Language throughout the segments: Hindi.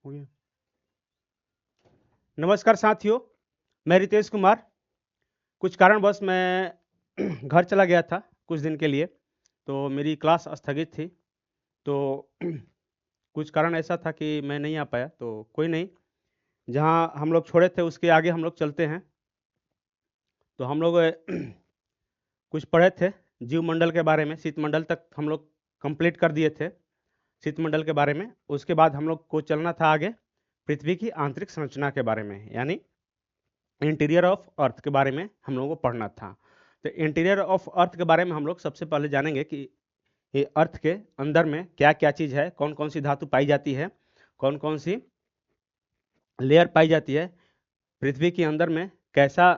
हो गया। नमस्कार साथियों, मैं रितेश कुमार। कुछ कारणवश मैं घर चला गया था कुछ दिन के लिए, तो मेरी क्लास स्थगित थी। तो कुछ कारण ऐसा था कि मैं नहीं आ पाया, तो कोई नहीं, जहाँ हम लोग छोड़े थे उसके आगे हम लोग चलते हैं। तो हम लोग कुछ पढ़े थे जीवमंडल के बारे में, शीतमंडल तक हम लोग कंप्लीट कर दिए थे शीतमंडल के बारे में। उसके बाद हम लोग को चलना था आगे पृथ्वी की आंतरिक संरचना के बारे में, यानी इंटीरियर ऑफ अर्थ के बारे में हम लोगों को पढ़ना था। तो इंटीरियर ऑफ अर्थ के बारे में हम लोग सबसे पहले जानेंगे कि ये अर्थ के अंदर में क्या क्या चीज़ है, कौन कौन सी धातु पाई जाती है, कौन कौन सी लेयर पाई जाती है, पृथ्वी के अंदर में कैसा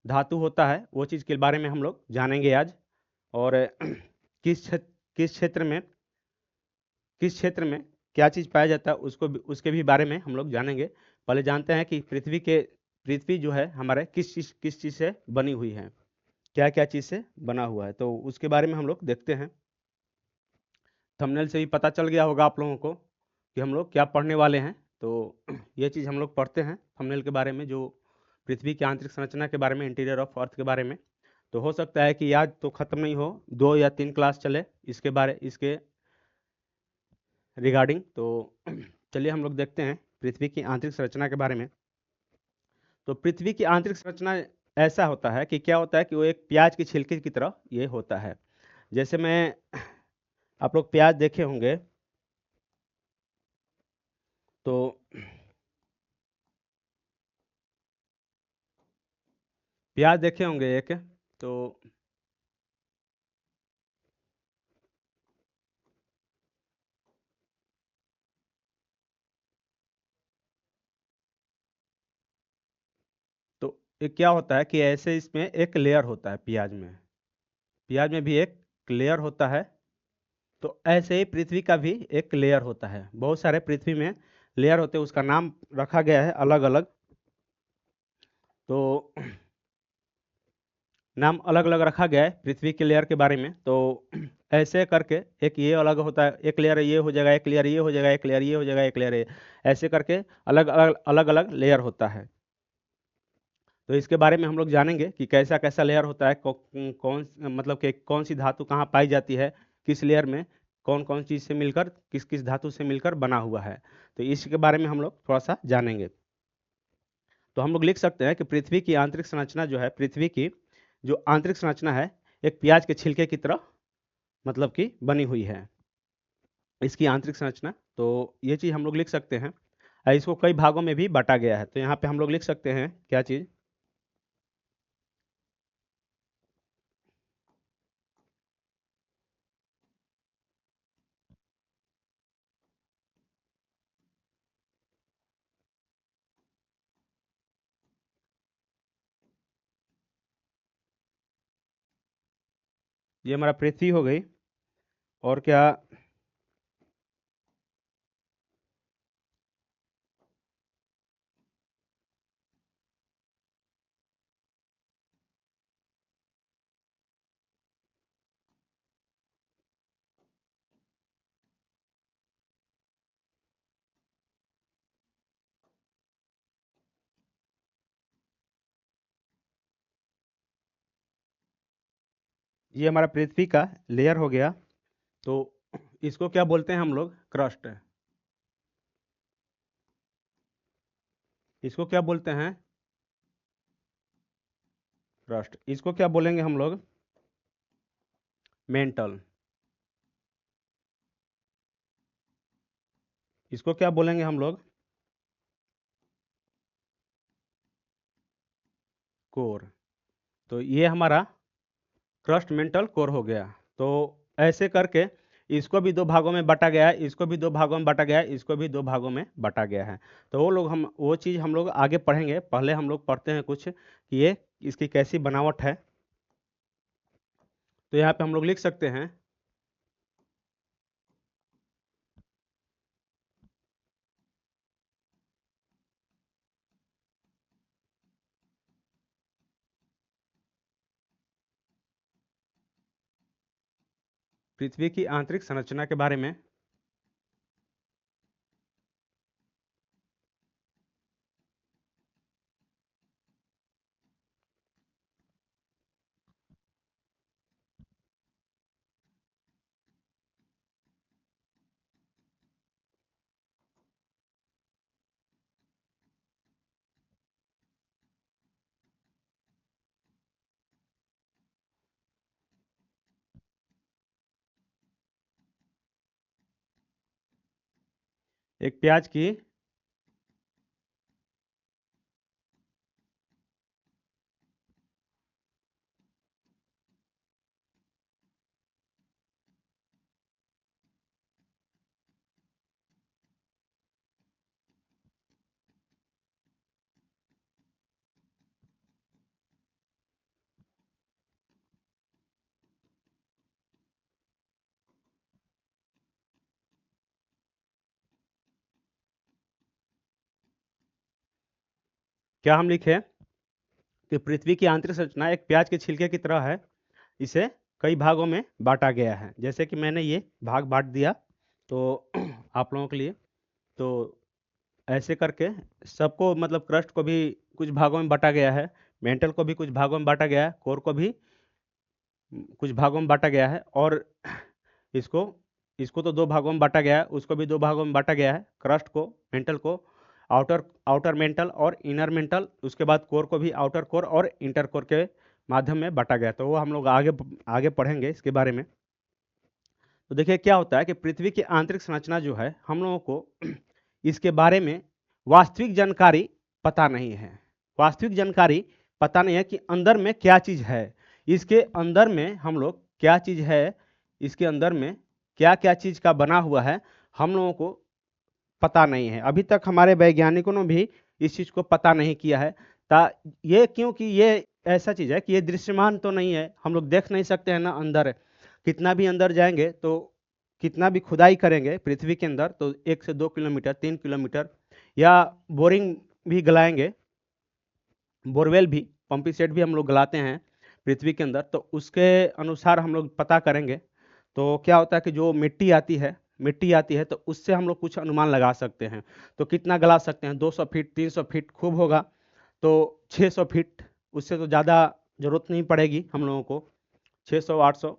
धातु होता है, वो चीज़ के बारे में हम लोग जानेंगे आज। और किस क्षेत्र में किस क्षेत्र में क्या चीज़ पाया जाता है उसके भी बारे में हम लोग जानेंगे। पहले जानते हैं कि पृथ्वी जो है हमारे किस चीज़ से बनी हुई है, क्या क्या चीज़ से बना हुआ है, तो उसके बारे में हम लोग देखते हैं। थंबनेल से भी पता चल गया होगा आप लोगों को कि हम लोग क्या पढ़ने वाले हैं। तो ये चीज़ हम लोग पढ़ते हैं थंबनेल के बारे में, जो पृथ्वी की आंतरिक संरचना के बारे में, इंटीरियर ऑफ अर्थ के बारे में। तो हो सकता है कि आज तो ख़त्म नहीं हो, 2 या 3 क्लास चले इसके रिगार्डिंग। तो चलिए हम लोग देखते हैं पृथ्वी की आंतरिक संरचना के बारे में। तो पृथ्वी की आंतरिक संरचना ऐसा होता है कि क्या होता है कि वो एक प्याज की छिलके की तरह ये होता है। जैसे मैं आप लोग प्याज देखे होंगे, तो प्याज देखे होंगे एक, तो तो ये क्या होता है कि ऐसे इसमें एक लेयर होता है प्याज में भी एक लेयर होता है। तो ऐसे ही पृथ्वी का भी एक लेयर होता है, बहुत सारे पृथ्वी में लेयर होते हैं, उसका नाम रखा गया है अलग अलग। तो नाम अलग अलग रखा गया है पृथ्वी के लेयर के बारे में। तो ऐसे करके एक ये अलग होता है, एक लेयर ये हो जाएगा, एक लेयर ये हो जाएगा, एक लेयर ये हो जाएगा, एक लेयर ये, ऐसे करके अलग अलग लेयर होता है। तो इसके बारे में हम लोग जानेंगे कि कैसा कैसा लेयर होता है, कौन मतलब कि कौन सी धातु कहाँ पाई जाती है, किस लेयर में कौन कौन चीज़ से मिलकर, किस किस धातु से मिलकर बना हुआ है। तो इसके बारे में हम लोग थोड़ा सा जानेंगे। तो हम लोग लिख सकते हैं कि पृथ्वी की आंतरिक संरचना जो है, पृथ्वी की जो आंतरिक संरचना है, एक प्याज के छिलके की तरह मतलब कि बनी हुई है इसकी आंतरिक संरचना। तो ये चीज़ हम लोग लिख सकते हैं। इसको कई भागों में भी बांटा गया है, तो यहाँ पे हम लोग लिख सकते हैं क्या चीज़। ये हमारा पृथ्वी हो गई, और क्या, ये हमारा पृथ्वी का लेयर हो गया। तो इसको क्या बोलते हैं हम लोग, क्रस्ट। इसको क्या बोलते हैं, क्रस्ट। इसको क्या बोलेंगे हम लोग, मेंटल। इसको क्या बोलेंगे हम लोग, कोर। तो ये हमारा क्रस्ट मेंटल कोर हो गया। तो ऐसे करके इसको भी दो भागों में बांटा गया है, इसको भी दो भागों में बांटा गया है, इसको भी दो भागों में बांटा गया है। तो वो चीज़ हम लोग आगे पढ़ेंगे, पहले हम लोग पढ़ते हैं कुछ कि ये इसकी कैसी बनावट है। तो यहाँ पे हम लोग लिख सकते हैं पृथ्वी की आंतरिक संरचना के बारे में। एक प्याज की क्या हम लिखे कि पृथ्वी की आंतरिक संरचना एक प्याज के छिलके की तरह है, इसे कई भागों में बांटा गया है। जैसे कि मैंने ये भाग बांट दिया तो आप लोगों के लिए, तो ऐसे करके सबको मतलब क्रस्ट को भी कुछ भागों में बांटा गया है, मेंटल को भी कुछ भागों में बांटा गया है, कोर को भी कुछ भागों में बांटा गया है, और इसको इसको तो दो भागों में बांटा गया है, उसको भी दो भागों में बांटा गया है, क्रस्ट को, मेंटल को, आउटर आउटर मेंटल और इनर मेंटल, उसके बाद कोर को भी आउटर कोर और इंटर कोर के माध्यम में बांटा गया। तो वो हम लोग आगे आगे पढ़ेंगे इसके बारे में। तो देखिए क्या होता है कि पृथ्वी की आंतरिक संरचना जो है, हम लोगों को इसके बारे में वास्तविक जानकारी पता नहीं है। वास्तविक जानकारी पता नहीं है कि अंदर में क्या चीज़ है, इसके अंदर में हम लोग क्या चीज़ है, इसके अंदर में क्या क्या चीज़ का बना हुआ है, हम लोगों को पता नहीं है। अभी तक हमारे वैज्ञानिकों ने भी इस चीज़ को पता नहीं किया है। ये क्योंकि ये ऐसा चीज़ है कि ये दृश्यमान तो नहीं है, हम लोग देख नहीं सकते हैं ना अंदर। कितना भी अंदर जाएंगे तो कितना भी खुदाई करेंगे पृथ्वी के अंदर, तो 1 से 2 किलोमीटर 3 किलोमीटर, या बोरिंग भी गलाएंगे, बोरवेल भी, पंपिंग सेट भी हम लोग गलाते हैं पृथ्वी के अंदर, तो उसके अनुसार हम लोग पता करेंगे। तो क्या होता है कि जो मिट्टी आती है तो उससे हम लोग कुछ अनुमान लगा सकते हैं। तो कितना गला सकते हैं, 200 फीट 300 फीट खूब होगा, तो 600 फीट, उससे तो ज़्यादा ज़रूरत नहीं पड़ेगी हम लोगों को, 600 800,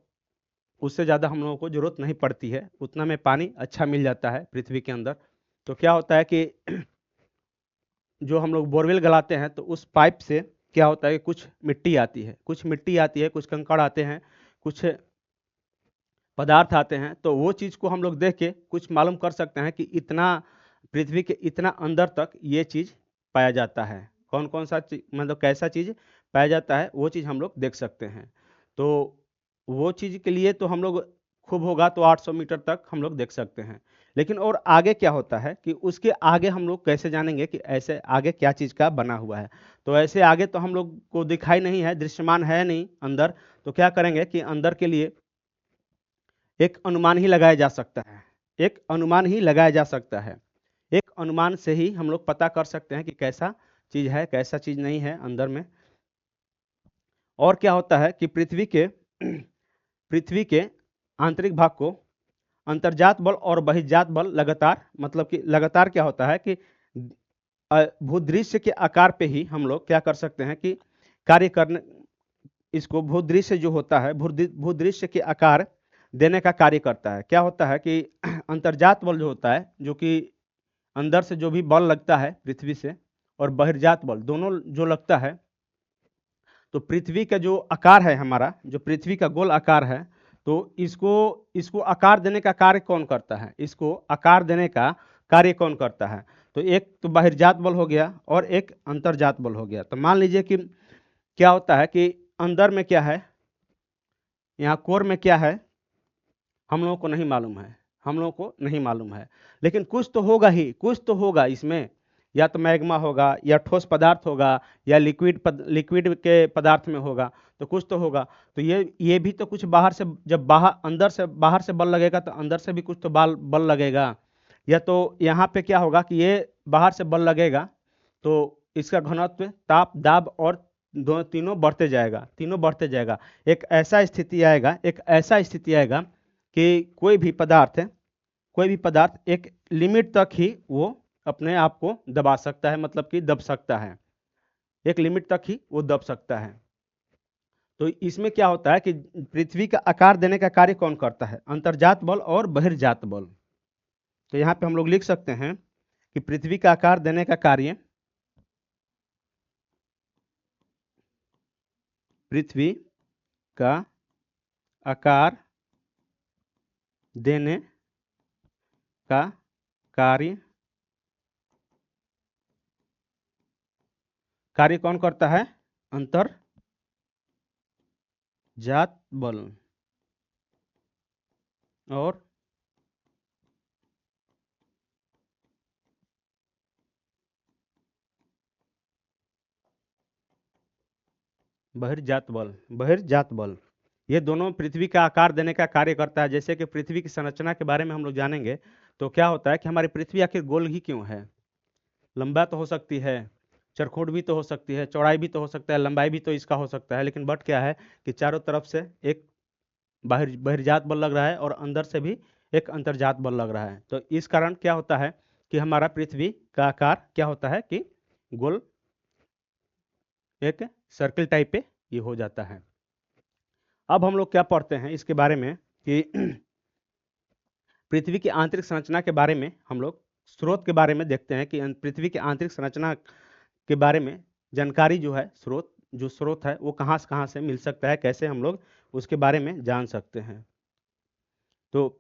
उससे ज़्यादा हम लोगों को ज़रूरत नहीं पड़ती है, उतना में पानी अच्छा मिल जाता है पृथ्वी के अंदर। तो क्या होता है कि जो हम लोग बोरवेल गलाते हैं तो उस पाइप से क्या होता है कि कुछ मिट्टी आती है, कुछ कंकड़ आते हैं, कुछ पदार्थ आते हैं, तो वो चीज़ को हम लोग देख के कुछ मालूम कर सकते हैं कि इतना पृथ्वी के इतना अंदर तक ये चीज़ पाया जाता है। कौन कौन सा मतलब कैसा चीज़ पाया जाता है, वो चीज़ हम लोग देख सकते हैं। तो वो चीज़ के लिए तो हम लोग खूब होगा तो 800 मीटर तक हम लोग देख सकते हैं। लेकिन और आगे क्या होता है कि उसके आगे हम लोग कैसे जानेंगे कि ऐसे आगे क्या चीज़ का बना हुआ है। तो ऐसे आगे तो हम लोग को दिखाई नहीं है, दृश्यमान है नहीं अंदर। तो क्या करेंगे कि अंदर के लिए एक अनुमान ही लगाया जा सकता है, एक अनुमान ही लगाया जा सकता है। एक अनुमान से ही हम लोग पता कर सकते हैं कि कैसा चीज़ है, कैसा चीज़ नहीं है अंदर में। और क्या होता है कि पृथ्वी के आंतरिक भाग को अंतर्जात बल और बहिर्जात बल लगातार, मतलब कि लगातार क्या होता है कि भूदृश्य के आकार पे ही हम लोग क्या कर सकते हैं कि कार्य करने, इसको भूदृश्य जो होता है, भूदृश्य के आकार देने का कार्य करता है। क्या होता है कि अंतर्जात बल जो होता है, जो कि अंदर से जो भी बल लगता है पृथ्वी से, और बहिर्जात बल दोनों जो लगता है, तो पृथ्वी का जो आकार है, हमारा जो पृथ्वी का गोल आकार है, तो इसको इसको आकार देने का कार्य कौन करता है, इसको आकार देने का कार्य कौन करता है। तो एक तो बहिर्जात बल हो गया और एक अंतर्जात बल हो गया। तो मान लीजिए कि क्या होता है कि अंदर में क्या है, यहाँ कोर में क्या है, हम लोगों को नहीं मालूम है, हम लोगों को नहीं मालूम है। लेकिन कुछ तो होगा ही, कुछ तो होगा इसमें, या तो मैग्मा होगा, या ठोस पदार्थ होगा, या लिक्विड के पदार्थ में होगा, तो कुछ तो होगा। तो ये भी तो कुछ बाहर से, जब बाहर से बल लगेगा तो अंदर से भी कुछ तो बल लगेगा। या तो यहाँ पे क्या होगा कि ये बाहर से बल लगेगा तो इसका घनत्व, ताप, दाब और दो तीनों बढ़ते जाएगा, तीनों बढ़ते जाएगा। एक ऐसा स्थिति आएगा कि कोई भी पदार्थ एक लिमिट तक ही वो अपने आप को दबा सकता है, मतलब कि दब सकता है, एक लिमिट तक ही वो दब सकता है। तो इसमें क्या होता है कि पृथ्वी का आकार देने का कार्य कौन करता है, अंतर्जात बल और बहिर्जात बल। तो यहाँ पे हम लोग लिख सकते हैं कि पृथ्वी का आकार देने का कार्य, पृथ्वी का आकार देने का कार्य कार्य कौन करता है? अंतर जात बल और बहिर्जात बल। बहिर्जात बल ये दोनों पृथ्वी का आकार देने का कार्य करता है। जैसे कि पृथ्वी की संरचना के बारे में हम लोग जानेंगे तो क्या होता है कि हमारी पृथ्वी आखिर गोल ही क्यों है? लंबा तो हो सकती है, चरखोट भी तो हो सकती है, चौड़ाई भी तो हो सकता है, लंबाई भी तो इसका हो सकता है, लेकिन बट क्या है कि चारों तरफ से एक बहिर्जात बल लग रहा है और अंदर से भी एक अंतर्जात बल लग रहा है। तो इस कारण क्या होता है कि हमारा पृथ्वी का आकार क्या होता है कि गोल, एक सर्कल टाइप पे ये हो जाता है। अब हम लोग क्या पढ़ते हैं इसके बारे में कि पृथ्वी की आंतरिक संरचना के बारे में हम लोग स्रोत के बारे में देखते हैं कि पृथ्वी की आंतरिक संरचना के बारे में जानकारी जो है, स्रोत है वो कहाँ से मिल सकता है, कैसे हम लोग उसके बारे में जान सकते हैं। तो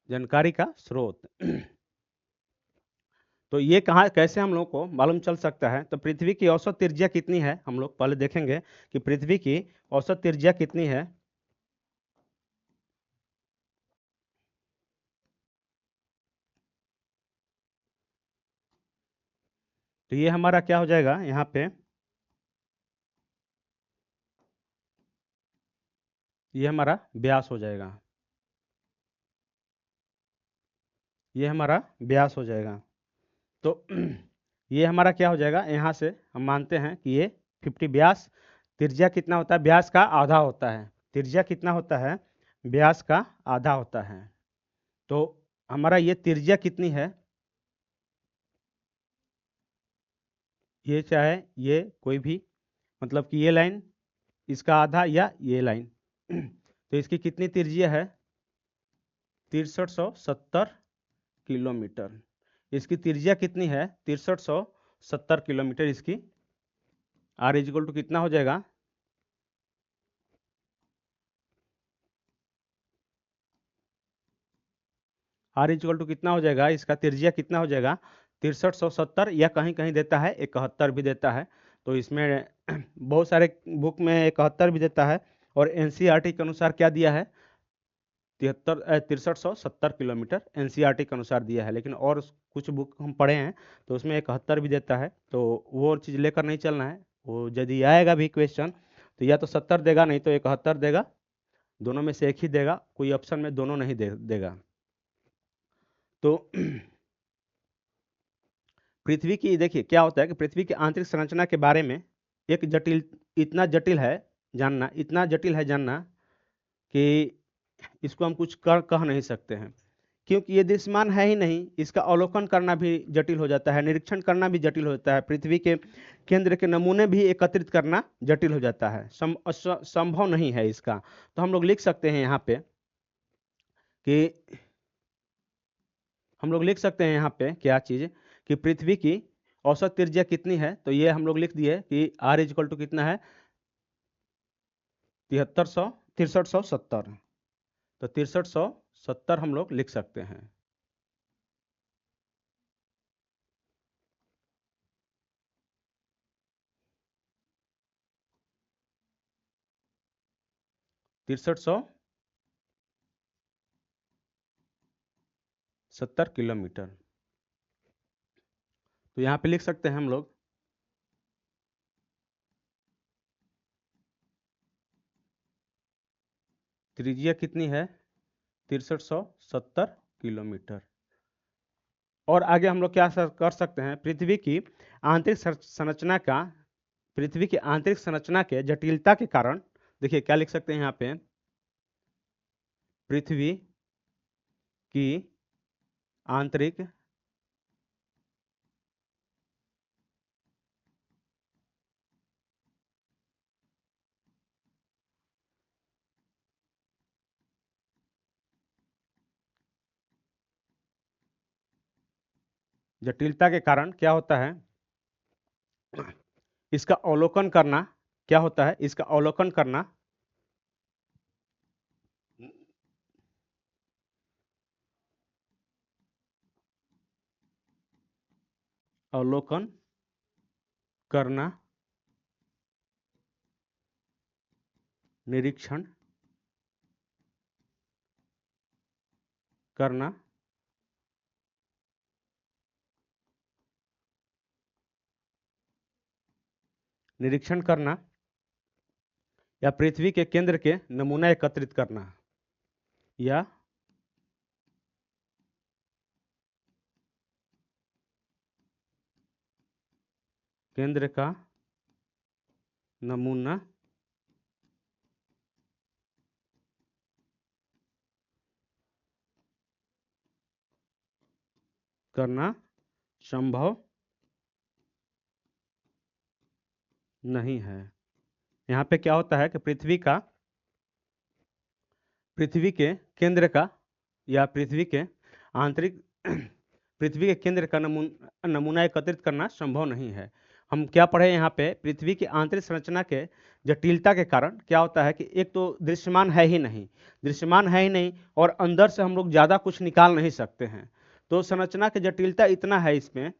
जानकारी का स्रोत तो ये कहाँ कैसे हम लोग को मालूम चल सकता है? तो पृथ्वी की औसत त्रिज्या कितनी है हम लोग पहले देखेंगे कि पृथ्वी की औसत त्रिज्या कितनी है। तो ये हमारा क्या हो जाएगा यहाँ पे, ये हमारा व्यास हो जाएगा, ये हमारा व्यास हो जाएगा। तो ये हमारा क्या हो जाएगा, यहाँ से हम मानते हैं कि ये 50 व्यास। त्रिज्या कितना होता है? व्यास का आधा होता है। त्रिज्या कितना होता है? व्यास का आधा होता है। तो हमारा ये त्रिज्या कितनी है? ये चाहे ये कोई भी, मतलब कि ये लाइन इसका आधा या ये लाइन तो इसकी कितनी त्रिज्या है? 6370 किलोमीटर। इसकी त्रिज्या कितनी है? 6370 किलोमीटर इसकी। आर इजिकल टू कितना हो जाएगा? आर इजिकल टू कितना हो जाएगा? इसका त्रिज्या कितना हो जाएगा? 6370 या कहीं कहीं देता है 71 भी देता है। तो इसमें बहुत सारे बुक में 71 भी देता है और एनसीईआरटी के अनुसार क्या दिया है? 6370 किलोमीटर एनसीईआरटी के अनुसार दिया है। लेकिन और कुछ बुक हम पढ़े हैं तो उसमें 71 भी देता है। तो वो चीज़ लेकर नहीं चलना है। वो यदि आएगा भी क्वेश्चन तो या तो 70 देगा, नहीं तो 71 देगा, दोनों में से एक ही देगा, कोई ऑप्शन में दोनों नहीं देगा। तो पृथ्वी की देखिए क्या होता है कि पृथ्वी की आंतरिक संरचना के बारे में एक जटिल, इतना जटिल है जानना, इतना जटिल है जानना कि इसको हम कुछ कह नहीं सकते हैं, क्योंकि ये दृश्यमान है ही नहीं। इसका अवलोकन करना भी जटिल हो जाता है, निरीक्षण करना भी जटिल हो जाता है, पृथ्वी के केंद्र के नमूने भी एकत्रित करना जटिल हो जाता है, संभव नहीं है इसका। तो हम लोग लिख सकते हैं यहाँ पे कि हम लोग लिख सकते हैं यहाँ पे क्या चीज़ कि पृथ्वी की औसत त्रिज्या कितनी है। तो ये हम लोग लिख दिए कि आर इजक्वल टू कितना है? 6370। तो 6370 हम लोग लिख सकते हैं। तिरसठ सौ 70 किलोमीटर। तो यहाँ पे लिख सकते हैं हम लोग त्रिज्या कितनी है? 6370 किलोमीटर। और आगे हम लोग क्या कर सकते हैं, पृथ्वी की आंतरिक संरचना का, पृथ्वी की आंतरिक संरचना के जटिलता के कारण देखिए क्या लिख सकते हैं यहाँ पे, पृथ्वी की आंतरिक जटिलता के कारण क्या होता है, इसका अवलोकन करना, क्या होता है, इसका अवलोकन करना अवलोकन करना, निरीक्षण करना, निरीक्षण करना या पृथ्वी के केंद्र के नमूना एकत्रित करना, या केंद्र का नमूना करना संभव नहीं है। यहाँ पे क्या होता है कि पृथ्वी के केंद्र का या पृथ्वी के आंतरिक पृथ्वी के केंद्र का नमूना एकत्रित करना संभव नहीं है। हम क्या पढ़े यहाँ पे, पृथ्वी की आंतरिक संरचना के जटिलता के कारण क्या होता है कि एक तो दृश्यमान है ही नहीं, दृश्यमान है ही नहीं, और अंदर से हम लोग ज़्यादा कुछ निकाल नहीं सकते हैं। तो संरचना की जटिलता इतना है इसमें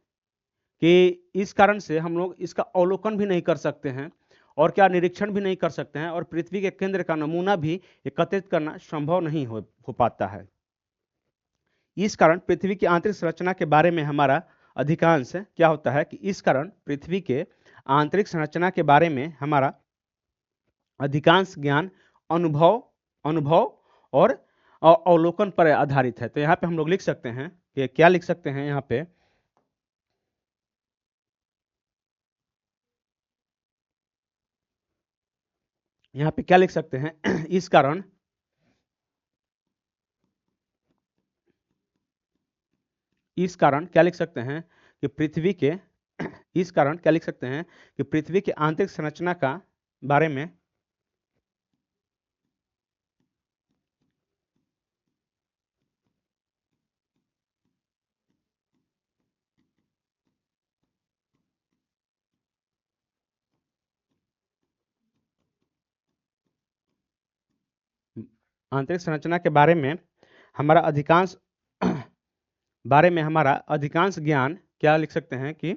कि इस कारण से हम लोग इसका अवलोकन भी नहीं कर सकते हैं, और क्या निरीक्षण भी नहीं कर सकते हैं, और पृथ्वी के केंद्र का नमूना भी एकत्रित करना संभव नहीं हो पाता है। इस कारण पृथ्वी की आंतरिक संरचना के बारे में हमारा अधिकांश क्या होता है कि इस कारण पृथ्वी के आंतरिक संरचना के बारे में हमारा अधिकांश ज्ञान अनुभव अनुभव और अवलोकन पर आधारित है। तो यहाँ पे हम लोग लिख सकते हैं कि क्या लिख सकते हैं यहाँ पे, यहाँ पे क्या लिख सकते हैं इस कारण क्या लिख सकते हैं कि पृथ्वी के इस कारण क्या लिख सकते हैं कि पृथ्वी की आंतरिक संरचना का बारे में आंतरिक संरचना के हमारा अधिकांश बारे में हमारा अधिकांश ज्ञान क्या लिख सकते हैं कि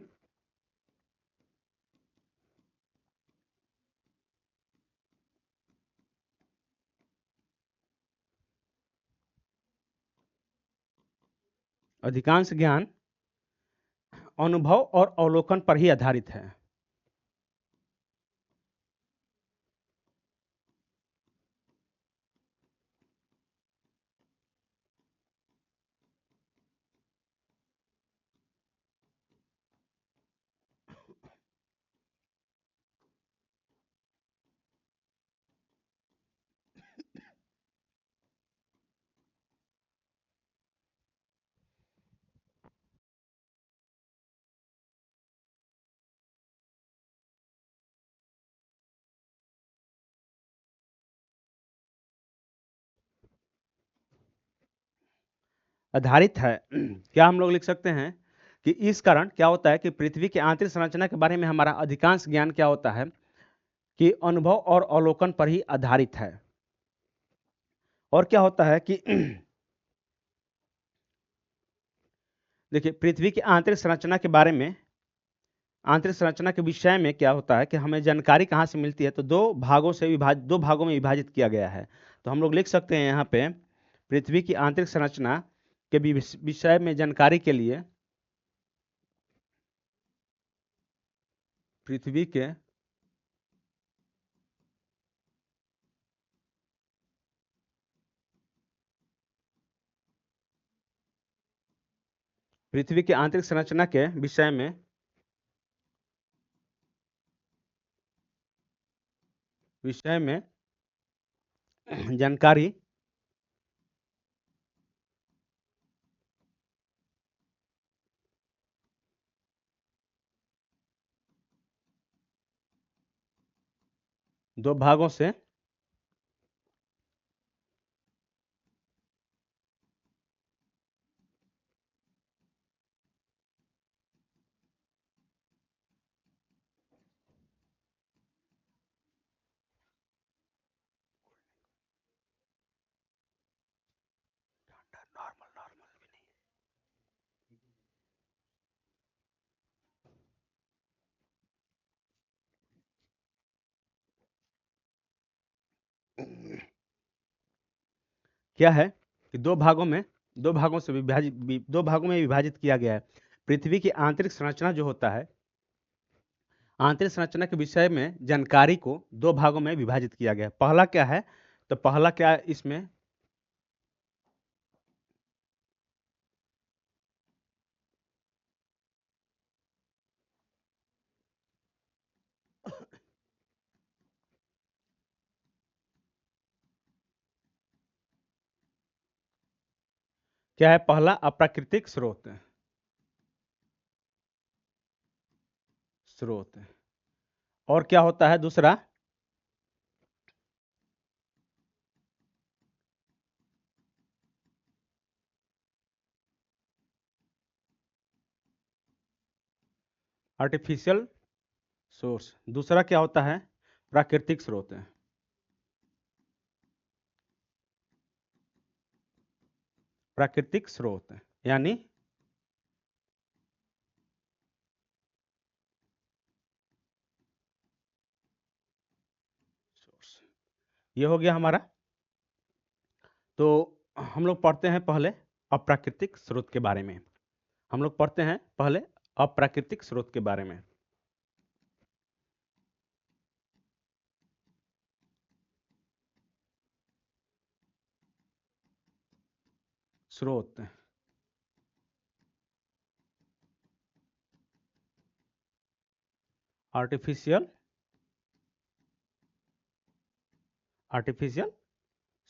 अधिकांश ज्ञान अनुभव और अवलोकन पर ही आधारित है। आधारित है क्या हम लोग लिख सकते हैं कि इस कारण क्या होता है कि पृथ्वी की आंतरिक संरचना के बारे में हमारा अधिकांश ज्ञान क्या होता है कि अनुभव और अवलोकन पर ही आधारित है। और क्या होता है कि देखिए, पृथ्वी की आंतरिक संरचना के बारे में, आंतरिक संरचना के विषय में क्या होता है कि हमें जानकारी कहाँ से मिलती है, तो दो भागों में विभाजित किया गया है। तो हम लोग लिख सकते हैं यहाँ पे, पृथ्वी की आंतरिक संरचना के विषय में जानकारी के लिए पृथ्वी के पृथ्वी की आंतरिक संरचना के विषय में जानकारी दो भागों से क्या है कि दो भागों में विभाजित किया गया है। पृथ्वी की आंतरिक संरचना जो होता है, आंतरिक संरचना के विषय में जानकारी को दो भागों में विभाजित किया गया है। पहला क्या है, तो पहला क्या है इसमें, क्या है, पहला अप्राकृतिक स्रोत। और क्या होता है दूसरा, आर्टिफिशियल सोर्स। दूसरा क्या होता है, प्राकृतिक स्रोत है। प्राकृतिक स्रोत यानी सोर्स, ये हो गया हमारा। तो हम लोग पढ़ते हैं पहले अप्राकृतिक स्रोत के बारे में। हम लोग पढ़ते हैं पहले अप्राकृतिक स्रोत के बारे में। स्रोत, आर्टिफिशियल आर्टिफिशियल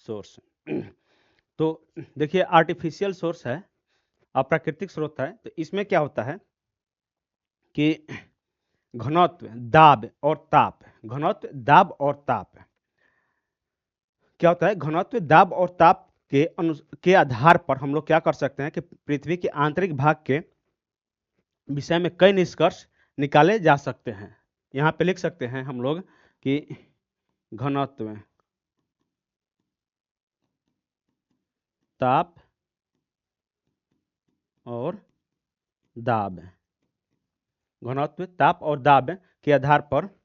सोर्स। तो देखिए, आर्टिफिशियल सोर्स है, अप्राकृतिक स्रोत है। तो इसमें क्या होता है कि घनत्व, दाब और ताप, घनत्व, दाब और ताप, क्या होता है, घनत्व, दाब और ताप के आधार पर हम लोग क्या कर सकते हैं कि पृथ्वी के आंतरिक भाग के विषय में कई निष्कर्ष निकाले जा सकते हैं। यहाँ पे लिख सकते हैं हम लोग कि घनत्व, ताप और दाब, घनत्व, ताप और दाब के आधार पर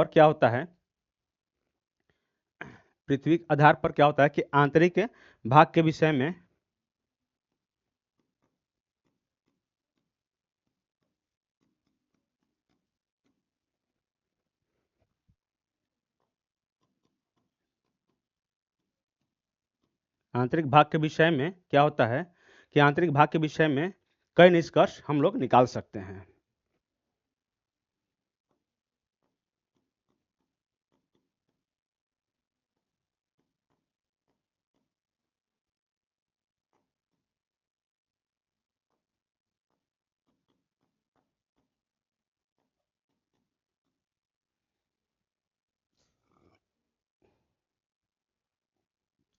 क्या होता है, पृथ्वी के आधार पर क्या होता है कि आंतरिक भाग के विषय में आंतरिक भाग के विषय में क्या होता है कि आंतरिक भाग के विषय में कई निष्कर्ष हम लोग निकाल सकते हैं।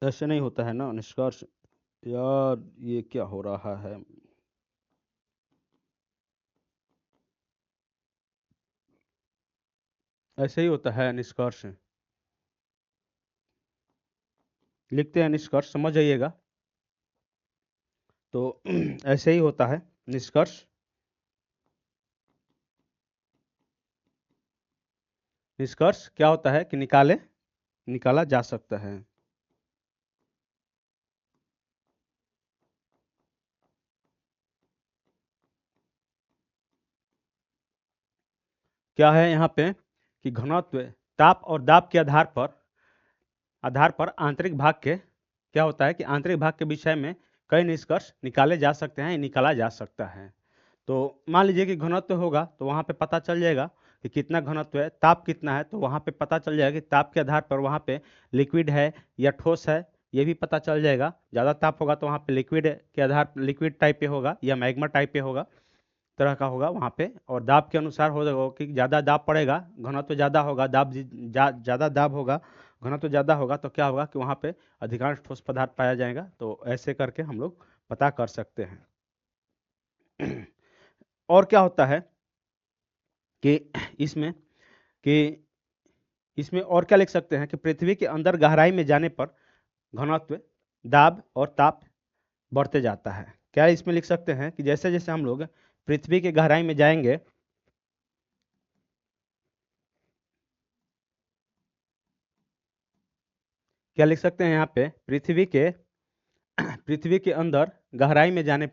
ऐसे नहीं होता है ना निष्कर्ष, यार ये क्या हो रहा है। ऐसे ही होता है निष्कर्ष, लिखते हैं निष्कर्ष, समझ जाइएगा। तो ऐसे ही होता है निष्कर्ष। निष्कर्ष क्या होता है कि निकाला जा सकता है। क्या है यहाँ पे कि घनत्व, ताप और दाब के आधार पर आंतरिक भाग के क्या होता है कि आंतरिक भाग के विषय में कई निष्कर्ष निकाले जा सकते हैं, निकाला जा सकता है। तो मान लीजिए कि घनत्व होगा तो वहाँ पे पता चल जाएगा कि कितना घनत्व है, ताप कितना है, तो वहाँ पे पता चल जाएगा कि ताप के आधार पर वहाँ पे लिक्विड है या ठोस है ये भी पता चल जाएगा। ज़्यादा ताप होगा तो वहाँ पे लिक्विड के आधार लिक्विड टाइप पे होगा या मैग्मा टाइप पे होगा, तरह का होगा वहाँ पे। और दाब के अनुसार होगा कि ज़्यादा दाब पड़ेगा, घनत्व तो ज़्यादा होगा, ज़्यादा दाब होगा, घनत्व तो ज़्यादा होगा, तो क्या होगा कि वहाँ पे अधिकांश ठोस पदार्थ पाया जाएगा। तो ऐसे करके हम लोग पता कर सकते हैं। और क्या होता है कि इसमें कि इसमें और क्या लिख सकते हैं कि पृथ्वी के अंदर गहराई में जाने पर घनत्व, दाब और ताप बढ़ते जाता है। क्या इसमें लिख सकते हैं कि जैसे जैसे हम लोग पृथ्वी के गहराई में जाएंगे, क्या लिख सकते हैं यहाँ पे, पृथ्वी के अंदर गहराई में जाने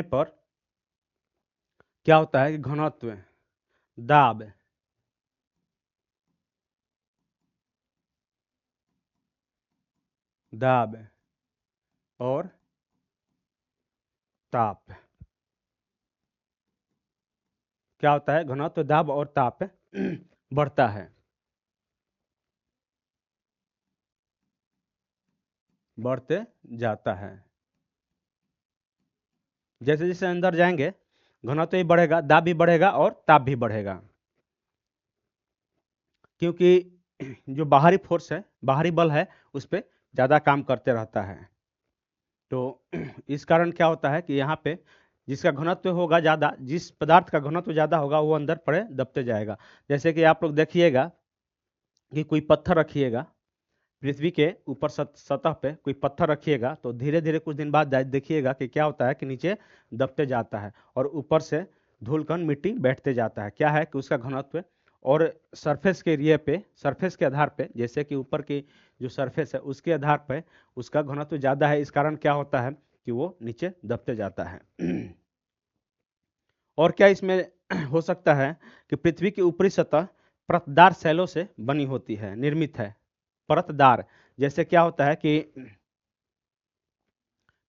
पर क्या होता है कि घनत्व, दाब, दाब और ताप, क्या होता है, घनत्व, दाब और ताप बढ़ता है, बढ़ते जाता है। जैसे जैसे अंदर जाएंगे घनत्व भी बढ़ेगा, दाब भी बढ़ेगा और ताप भी बढ़ेगा, क्योंकि जो बाहरी फोर्स है, बाहरी बल है, उस पर ज़्यादा काम करते रहता है। तो इस कारण क्या होता है कि यहाँ पे जिसका घनत्व होगा ज़्यादा, जिस पदार्थ का घनत्व ज़्यादा होगा वो अंदर पड़े दबते जाएगा। जैसे कि आप लोग देखिएगा कि कोई पत्थर रखिएगा, पृथ्वी के ऊपर सतह पे कोई पत्थर रखिएगा, तो धीरे धीरे कुछ दिन बाद देखिएगा कि क्या होता है कि नीचे दबते जाता है और ऊपर से धूल कण मिट्टी बैठते जाता है। क्या है कि उसका घनत्व और सरफेस के एरिया पे, सरफेस के आधार पे, जैसे कि ऊपर की जो सरफेस है उसके आधार पे उसका घनत्व ज़्यादा है, इस कारण क्या होता है कि वो नीचे दबते जाता है। और क्या इसमें हो सकता है कि पृथ्वी की ऊपरी सतह परतदार शैलों से बनी होती है, निर्मित है। परतदार, जैसे क्या होता है कि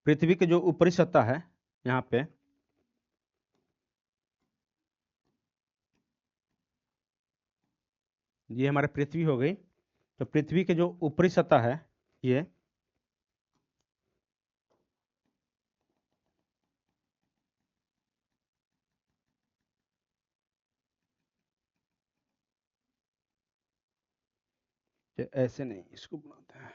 पृथ्वी की जो ऊपरी सतह है, यहाँ पे ये हमारे पृथ्वी हो गई, तो पृथ्वी की जो ऊपरी सतह है ये ऐसे नहीं, इसको बनाते हैं।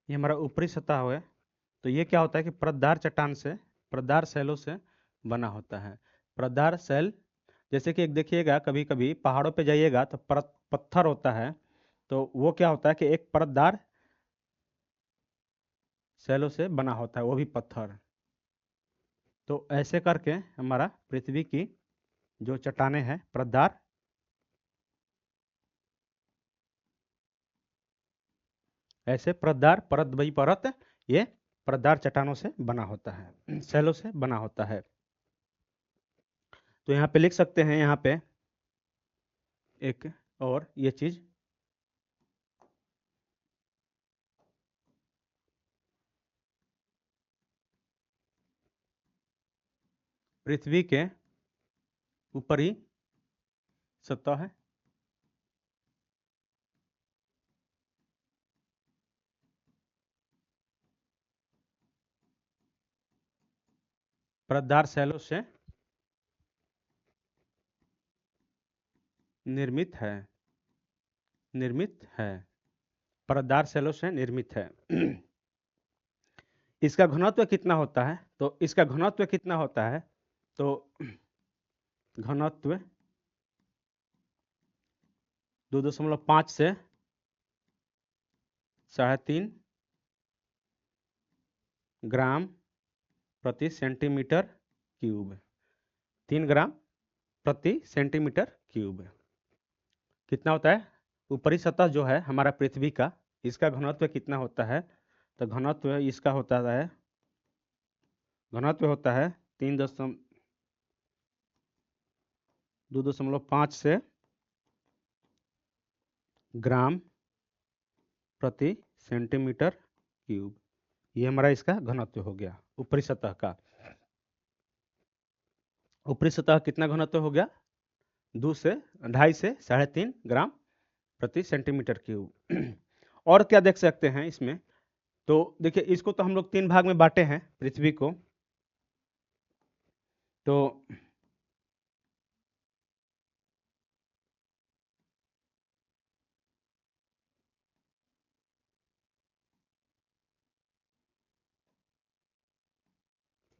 ये हमारा ऊपरी सतह है, तो ये क्या होता है कि परतदार चट्टान से, परतदार शैलों से बना होता है। परतदार शैल, जैसे कि एक देखिएगा कभी कभी पहाड़ों पे जाइएगा तो परत पत्थर होता है, तो वो क्या होता है कि एक परतदार शैलों से बना होता है, वो भी पत्थर। तो ऐसे करके हमारा पृथ्वी की जो चट्टानें हैं परतदार, ऐसे परतदार, परत बई परत, ये परतदार चट्टानों से बना होता है, शैलों से बना होता है। तो यहाँ पे लिख सकते हैं, यहाँ पे एक और ये चीज, पृथ्वी के ऊपरी सतह है, परतदार शैलों से निर्मित है, निर्मित है, परतदार शैलों से निर्मित है। इसका घनत्व कितना होता है, तो इसका घनत्व कितना होता है, तो घनत्व 2.5 से 3.5 ग्राम प्रति सेंटीमीटर क्यूब, 3 ग्राम प्रति सेंटीमीटर क्यूब कितना होता है, ऊपरी सतह जो है हमारा पृथ्वी का, इसका घनत्व कितना होता है? तो घनत्व इसका होता है 2.5 से ग्राम प्रति सेंटीमीटर क्यूब। ये हमारा इसका घनत्व हो गया ऊपरी सतह का। ऊपरी सतह कितना घनत्व हो गया? 2.5 से 3.5 ग्राम प्रति सेंटीमीटर क्यूब। और क्या देख सकते हैं इसमें? तो देखिए, इसको तो हम लोग 3 भाग में बांटे हैं पृथ्वी को। तो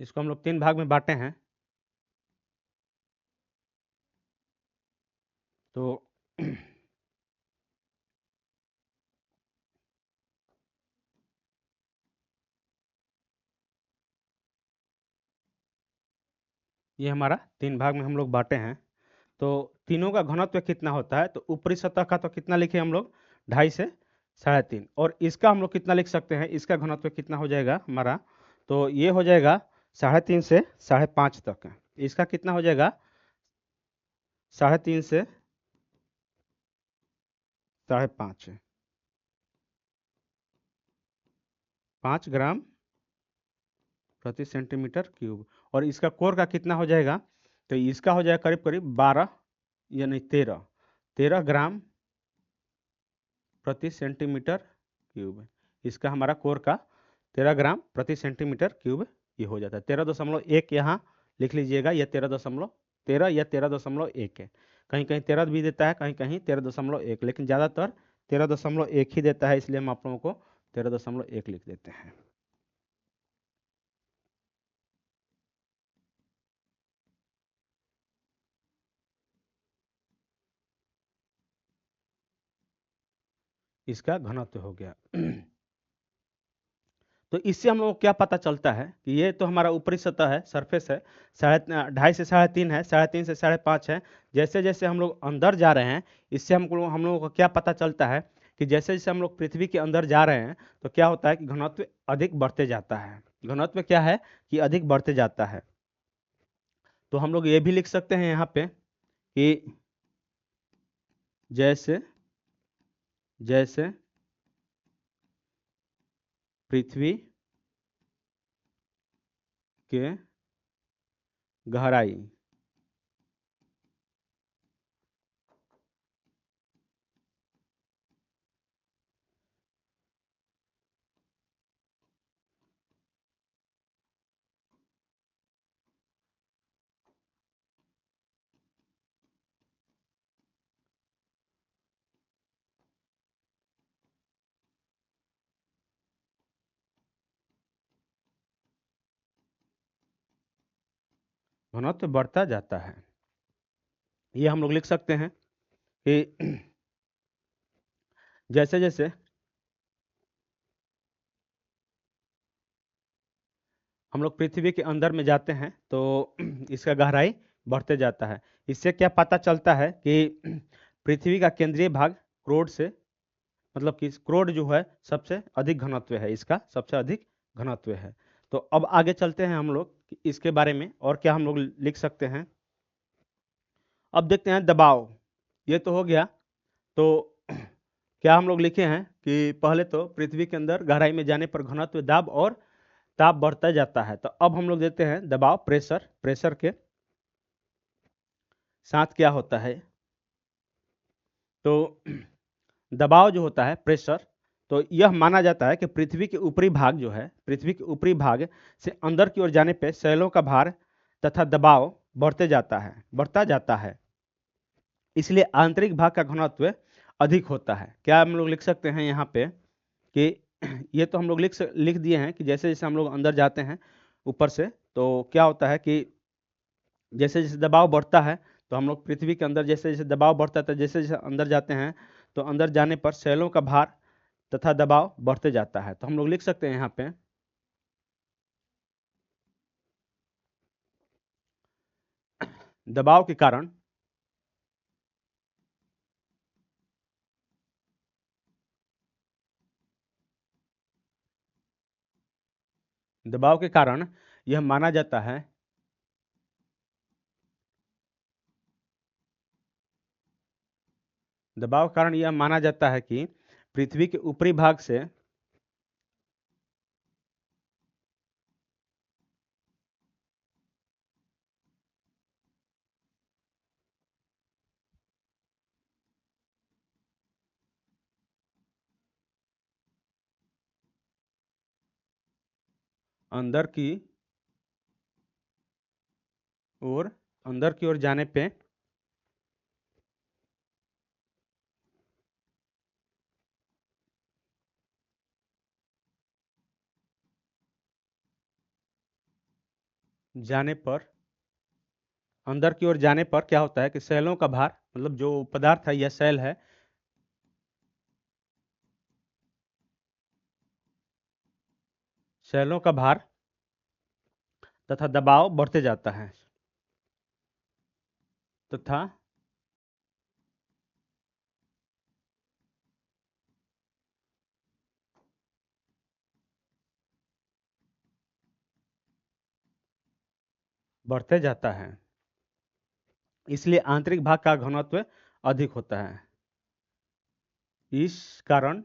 इसको हम लोग 3 भाग में बांटे हैं। तो ये हमारा 3 भाग में हम लोग बांटे हैं। तो तीनों का घनत्व कितना होता है? तो ऊपरी सतह का तो कितना लिखे हम लोग? 2.5 से 3.5। और इसका हम लोग कितना लिख सकते हैं? इसका घनत्व कितना हो जाएगा हमारा? तो ये हो जाएगा 3.5 से 5.5 तक। इसका कितना हो जाएगा? 3.5 से 5.5, 5 ग्राम प्रति सेंटीमीटर क्यूब। और इसका कोर का कितना हो जाएगा? तो इसका हो जाएगा करीब करीब 12 यानी 13 ग्राम प्रति सेंटीमीटर क्यूब। इसका हमारा कोर का 13 ग्राम प्रति सेंटीमीटर क्यूब ये हो जाता है। 13.1 यहाँ लिख लीजिएगा। यह 13 या 13.1 है। कहीं कहीं 13 भी देता है, कहीं कहीं 13.1, लेकिन ज़्यादातर 13.1 ही देता है, इसलिए हम आप लोगों को 13.1 लिख देते हैं। इसका घनत्व हो गया। तो इससे हम लोगों को क्या पता चलता है कि ये तो हमारा ऊपरी सतह है, सरफेस है, 2.5 से 3.5 है, 3.5 से 5.5 है। जैसे जैसे हम लोग अंदर जा रहे हैं, इससे हम लोगों को क्या पता चलता है कि जैसे जैसे हम लोग पृथ्वी के अंदर जा रहे हैं तो क्या होता है कि घनत्व अधिक बढ़ते जाता है। घनत्व क्या है कि अधिक बढ़ते जाता है। तो हम लोग ये भी लिख सकते हैं यहाँ पे कि जैसे जैसे पृथ्वी के गहराई घनत्व बढ़ता जाता है। ये हम लोग लिख सकते हैं कि जैसे जैसे हम लोग पृथ्वी के अंदर में जाते हैं तो इसका गहराई बढ़ते जाता है। इससे क्या पता चलता है कि पृथ्वी का केंद्रीय भाग क्रोड से, मतलब कि क्रोड जो है सबसे अधिक घनत्व है, इसका सबसे अधिक घनत्व है। तो अब आगे चलते हैं हम लोग कि इसके बारे में और क्या हम लोग लिख सकते हैं। अब देखते हैं दबाव। ये तो हो गया। तो क्या हम लोग लिखे हैं कि पहले तो पृथ्वी के अंदर गहराई में जाने पर घनत्व, दाब और ताप बढ़ता जाता है। तो अब हम लोग देते हैं दबाव, प्रेशर। प्रेशर के साथ क्या होता है? तो दबाव जो होता है, प्रेशर, तो यह माना जाता है कि पृथ्वी के ऊपरी भाग जो है, पृथ्वी के ऊपरी भाग से अंदर की ओर जाने पे शैलों का भार तथा दबाव बढ़ता जाता है। इसलिए आंतरिक भाग का घनत्व अधिक होता है। क्या हम लोग लिख सकते हैं यहाँ पे कि ये तो हम लोग लिख दिए हैं कि जैसे जैसे हम लोग अंदर जाते हैं ऊपर से, तो क्या होता है कि जैसे जैसे दबाव बढ़ता है, तो हम लोग पृथ्वी के अंदर जैसे जैसे दबाव बढ़ता है, जैसे जैसे अंदर जाते हैं तो अंदर जाने पर शैलों का भार तथा दबाव बढ़ते जाता है। तो हम लोग लिख सकते हैं यहाँ पे दबाव के कारण दबाव के कारण यह माना जाता है दबाव के कारण यह माना जाता है कि पृथ्वी के ऊपरी भाग से अंदर की ओर अंदर की ओर जाने पे जाने पर अंदर की ओर जाने पर क्या होता है कि सेलों का भार, मतलब जो पदार्थ है यह सेल है, सेलों का भार तथा दबाव बढ़ते जाता है तथा बढ़ते जाता है। इसलिए आंतरिक भाग का घनत्व अधिक होता है। इस कारण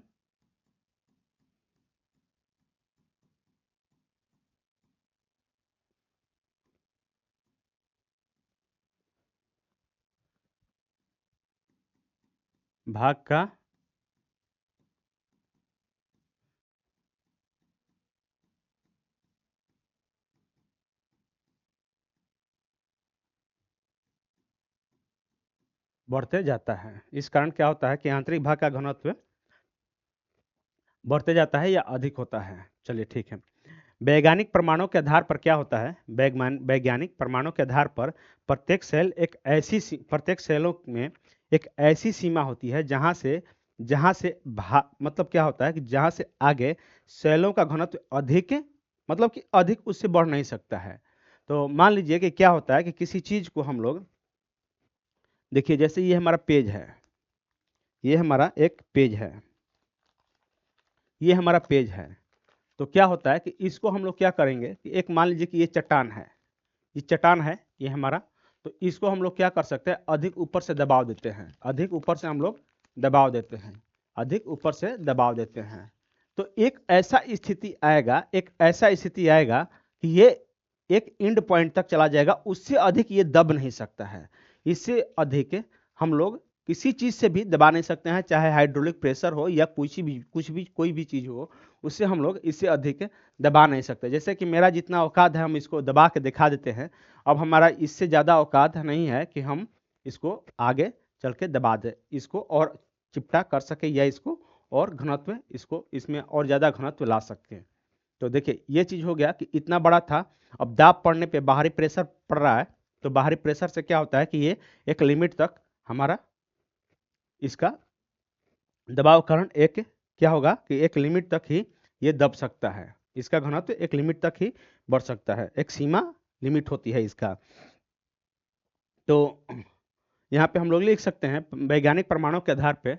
भाग का बढ़ते जाता है। इस कारण क्या होता है कि आंतरिक भाग का घनत्व बढ़ते जाता है या अधिक होता है। चलिए ठीक है। वैज्ञानिक प्रमाणों के आधार पर क्या होता है? वैज्ञानिक प्रमाणों के आधार पर प्रत्येक सेलों में एक ऐसी सीमा होती है जहां से मतलब क्या होता है कि जहां से आगे सेलों का घनत्व अधिक, मतलब कि अधिक उससे बढ़ नहीं सकता है। तो मान लीजिए कि क्या होता है कि किसी चीज को हम लोग देखिए, जैसे ये हमारा पेज है, ये हमारा एक पेज है, ये हमारा पेज है। तो क्या होता है कि इसको हम लोग क्या करेंगे कि एक मान लीजिए कि ये चट्टान है, ये चट्टान है ये हमारा। तो इसको हम लोग क्या कर सकते हैं, अधिक ऊपर से दबाव देते हैं, अधिक ऊपर से हम लोग दबाव देते हैं, अधिक ऊपर से दबाव देते हैं। तो एक ऐसा स्थिति आएगा, एक ऐसा स्थिति आएगा कि ये एक एंड पॉइंट तक चला जाएगा, उससे अधिक ये दब नहीं सकता है। इससे अधिक हम लोग किसी चीज से भी दबा नहीं सकते हैं, चाहे हाइड्रोलिक प्रेशर हो या कुछ भी कोई भी चीज हो, उससे हम लोग इससे अधिक दबा नहीं सकते। जैसे कि मेरा जितना औकात है हम इसको दबा के दिखा देते हैं। अब हमारा इससे ज़्यादा औकात नहीं है कि हम इसको आगे चल के दबा दें, इसको और चिपटा कर सके, या इसको और घनत्व, इसको इसमें और ज़्यादा घनत्व ला सकते हैं। तो देखिए ये चीज़ हो गया कि इतना बड़ा था। अब दाब पड़ने पे बाहरी प्रेशर पड़ रहा है, तो बाहरी प्रेशर से क्या होता है कि ये एक लिमिट तक हमारा इसका दबाव कारण एक क्या होगा कि एक लिमिट तक ही ये दब सकता है, इसका घनत्व एक लिमिट तक ही बढ़ सकता है, एक सीमा लिमिट होती है इसका। तो यहाँ पे हम लोग लिख सकते हैं वैज्ञानिक प्रमाणों के आधार पे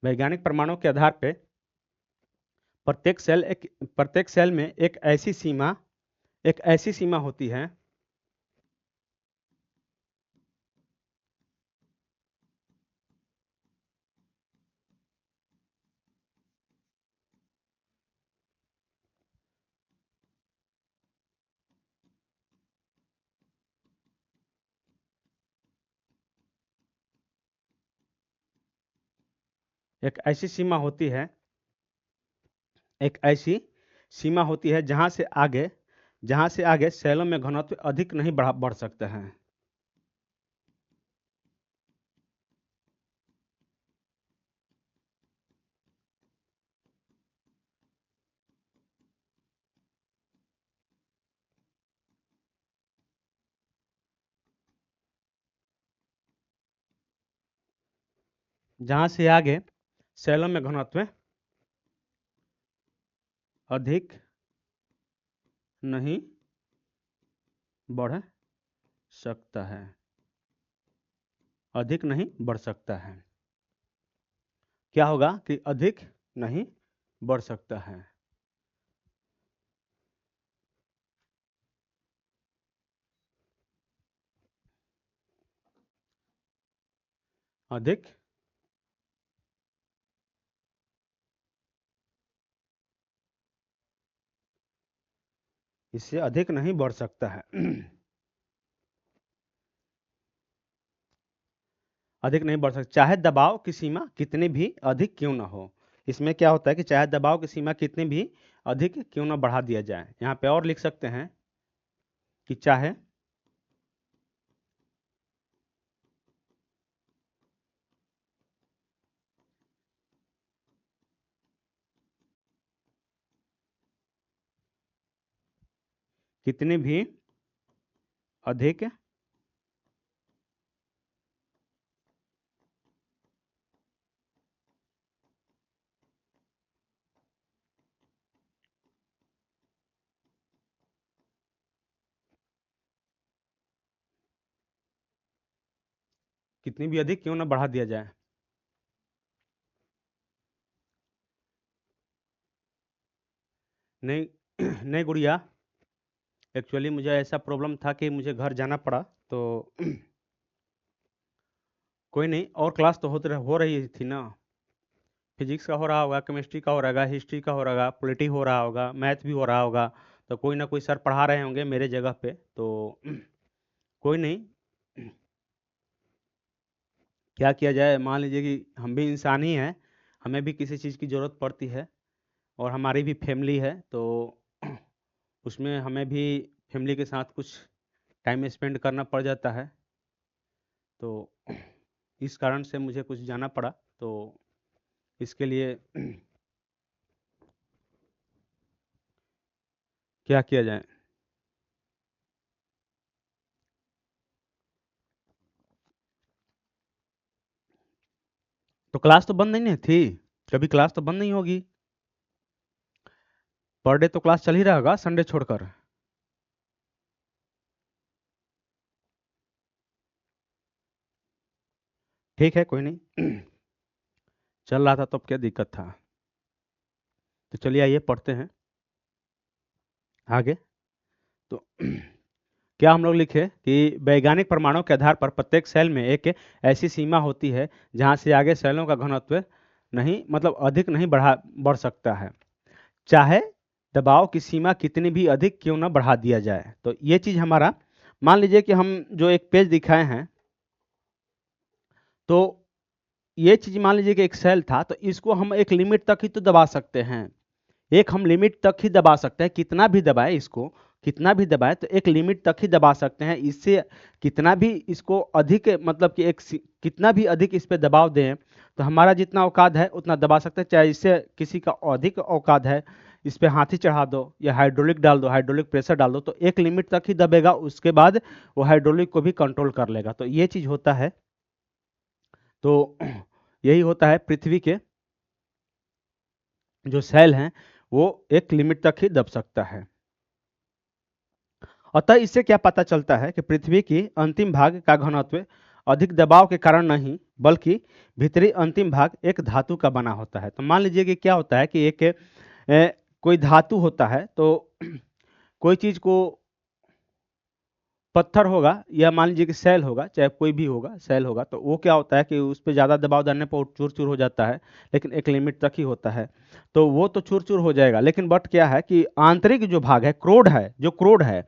वैज्ञानिक प्रमाणों के आधार पे प्रत्येक सेल में एक ऐसी सीमा होती है एक ऐसी सीमा होती है एक ऐसी सीमा होती है जहां से आगे सेलों में घनत्व अधिक नहीं बढ़ सकते हैं। जहां से आगे सेलों में घनत्व अधिक नहीं बढ़ सकता है, अधिक नहीं बढ़ सकता है। क्या होगा कि अधिक नहीं बढ़ सकता है। अधिक इससे अधिक नहीं बढ़ सकता है। अधिक नहीं बढ़ सकता, चाहे दबाव की सीमा कितनी भी अधिक क्यों ना हो। इसमें क्या होता है कि चाहे दबाव की सीमा कितनी भी अधिक क्यों ना बढ़ा दिया जाए। यहाँ पे और लिख सकते हैं कि चाहे कितनी भी अधिक कितनी भी अधिक क्यों ना बढ़ा दिया जाए। नहीं नहीं गुड़िया, एक्चुअली मुझे ऐसा प्रॉब्लम था कि मुझे घर जाना पड़ा, तो कोई नहीं, और क्लास तो हो रही थी ना। फिजिक्स का हो रहा होगा, केमिस्ट्री का हो रहा होगा, हिस्ट्री का हो रहा होगा, पॉलिटी हो रहा होगा, मैथ भी हो रहा होगा। तो कोई ना कोई सर पढ़ा रहे होंगे मेरे जगह पे, तो कोई नहीं, क्या किया जाए। मान लीजिए कि हम भी इंसान ही हैं, हमें भी किसी चीज़ की ज़रूरत पड़ती है, और हमारी भी फैमिली है, तो उसमें हमें भी फैमिली के साथ कुछ टाइम स्पेंड करना पड़ जाता है। तो इस कारण से मुझे कुछ जाना पड़ा, तो इसके लिए क्या किया जाए। तो क्लास तो बंद नहीं थी, कभी क्लास तो बंद नहीं होगी। पर डे तो क्लास चल ही रहा होगा संडे छोड़कर। ठीक है, कोई नहीं, चल रहा था तो अब क्या दिक्कत था। तो चलिए आइए पढ़ते हैं आगे। तो क्या हम लोग लिखे कि वैज्ञानिक प्रमाणों के आधार पर प्रत्येक सेल में एक ऐसी सीमा होती है जहां से आगे सेलों का घनत्व नहीं, मतलब अधिक नहीं बढ़ सकता है, चाहे दबाव की सीमा कितनी भी अधिक क्यों ना बढ़ा दिया जाए। तो ये चीज हमारा, मान लीजिए कि हम जो एक पेज दिखाए हैं, तो ये चीज मान लीजिए कि एक सेल था, तो इसको हम एक लिमिट तक ही तो दबा सकते हैं। एक हम लिमिट तक ही दबा सकते हैं, कितना भी दबाए इसको, कितना भी दबाए तो एक लिमिट तक ही दबा सकते हैं। इससे कितना भी इसको अधिक, मतलब कि कितना भी अधिक इस पे दबाव दें, तो हमारा जितना औकात है उतना दबा सकते हैं। चाहे इससे किसी का अधिक औकात है, इस पे हाथी चढ़ा दो या हाइड्रोलिक डाल दो, हाइड्रोलिक प्रेशर डाल दो, तो एक लिमिट तक ही दबेगा, उसके बाद वो हाइड्रोलिक को भी कंट्रोल कर लेगा। तो ये चीज होता है। तो यही होता है, पृथ्वी के जो सेल हैं वो एक लिमिट तक ही दब सकता है। अतः इससे क्या पता चलता है कि पृथ्वी की अंतिम भाग का घनत्व अधिक दबाव के कारण नहीं, बल्कि भीतरी अंतिम भाग एक धातु का बना होता है। तो मान लीजिए कि क्या होता है कि एक कोई धातु होता है, तो कोई चीज को, पत्थर होगा या मान लीजिए कि सेल होगा, चाहे कोई भी होगा, सेल होगा, तो वो क्या होता है कि उस पर ज़्यादा दबाव डालने पर चूर चूर हो जाता है, लेकिन एक लिमिट तक ही होता है। तो वो तो चूर चूर हो जाएगा, लेकिन बट क्या है कि आंतरिक जो भाग है, क्रोड है, जो क्रोड है,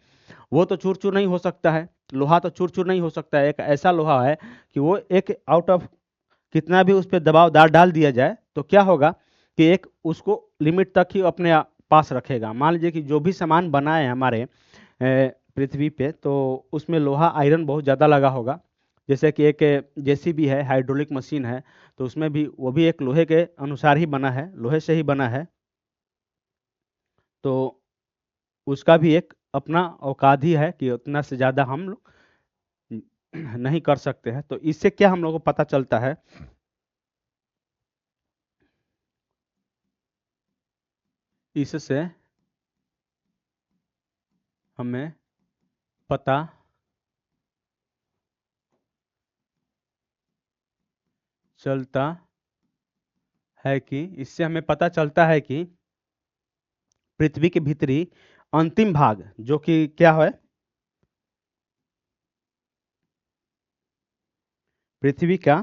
वो तो चूर चूर नहीं हो सकता है। लोहा तो चूर चूर नहीं हो सकता है। एक ऐसा लोहा है कि वो एक आउट ऑफ, कितना भी उस पर दबाव डाल डाल दिया जाए तो क्या होगा कि एक उसको लिमिट तक ही अपने पास रखेगा। मान लीजिए कि जो भी सामान बना है हमारे पृथ्वी पे, तो उसमें लोहा आयरन बहुत ज़्यादा लगा होगा। जैसे कि एक जेसीबी है, हाइड्रोलिक मशीन है, तो उसमें भी वो भी एक लोहे के अनुसार ही बना है, लोहे से ही बना है। तो उसका भी एक अपना औकात ही है कि उतना से ज़्यादा हम लोग नहीं कर सकते हैं। तो इससे क्या हम लोग को पता चलता है, इससे हमें पता चलता है कि इससे हमें पता चलता है कि पृथ्वी के भीतरी अंतिम भाग जो कि क्या है, पृथ्वी का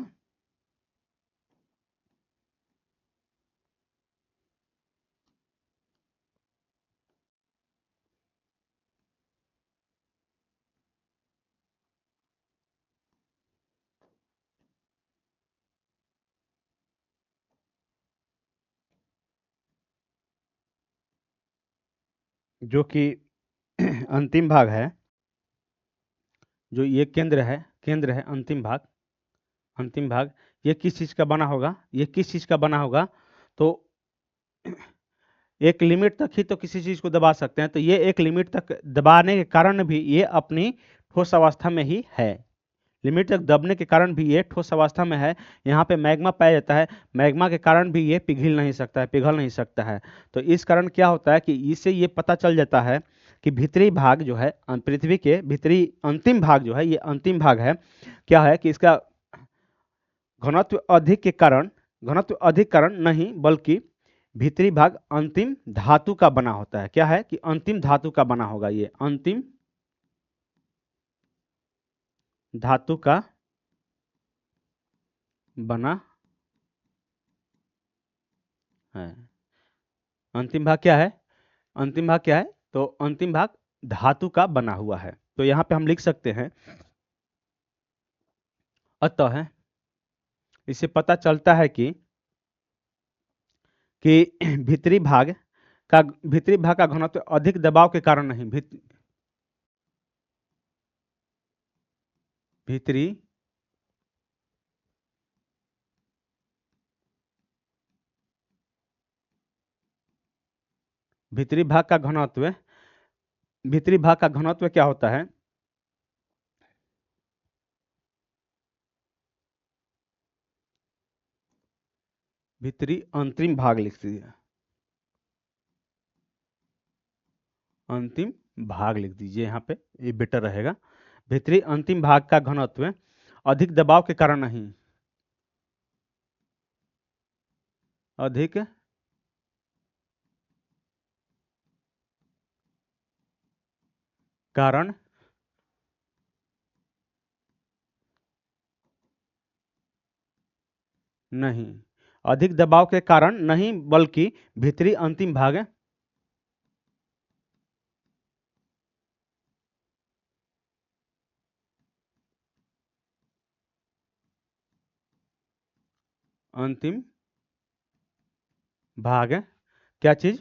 जो कि अंतिम भाग है, जो ये केंद्र है अंतिम भाग, ये किस चीज का बना होगा, ये किस चीज का बना होगा, तो एक लिमिट तक ही तो किसी चीज को दबा सकते हैं, तो ये एक लिमिट तक दबाने के कारण भी ये अपनी ठोस अवस्था में ही है, लिमिट तक दबने के कारण भी ये ठोस अवस्था में है। यहाँ पे मैग्मा पाया जाता है, मैग्मा के कारण भी ये पिघल नहीं सकता है। तो इस कारण क्या होता है कि इससे ये पता चल जाता है कि भीतरी भाग जो है, पृथ्वी के भीतरी अंतिम भाग जो है, ये अंतिम भाग है, क्या है कि इसका घनत्व अधिक कारण नहीं बल्कि भीतरी भाग अंतिम धातु का बना होता है। क्या है कि अंतिम धातु का बना होगा, ये अंतिम धातु का बना है। अंतिम भाग क्या है, अंतिम भाग क्या है, तो अंतिम भाग धातु का बना हुआ है। तो यहां पे हम लिख सकते हैं, अतः इससे पता चलता है कि भीतरी भाग का घनत्व अधिक दबाव के कारण नहीं, भीतरी भीतरी भाग का घनत्व भीतरी भाग का घनत्व क्या होता है, भीतरी अंतरिम भाग लिख दीजिए, अंतिम भाग लिख दीजिए, यहाँ पे ये बेटर रहेगा। भीतरी अंतिम भाग का घनत्व अधिक दबाव के कारण नहीं, अधिक कारण नहीं, अधिक दबाव के कारण नहीं बल्कि भीतरी अंतिम भाग अंतिम भाग क्या चीज,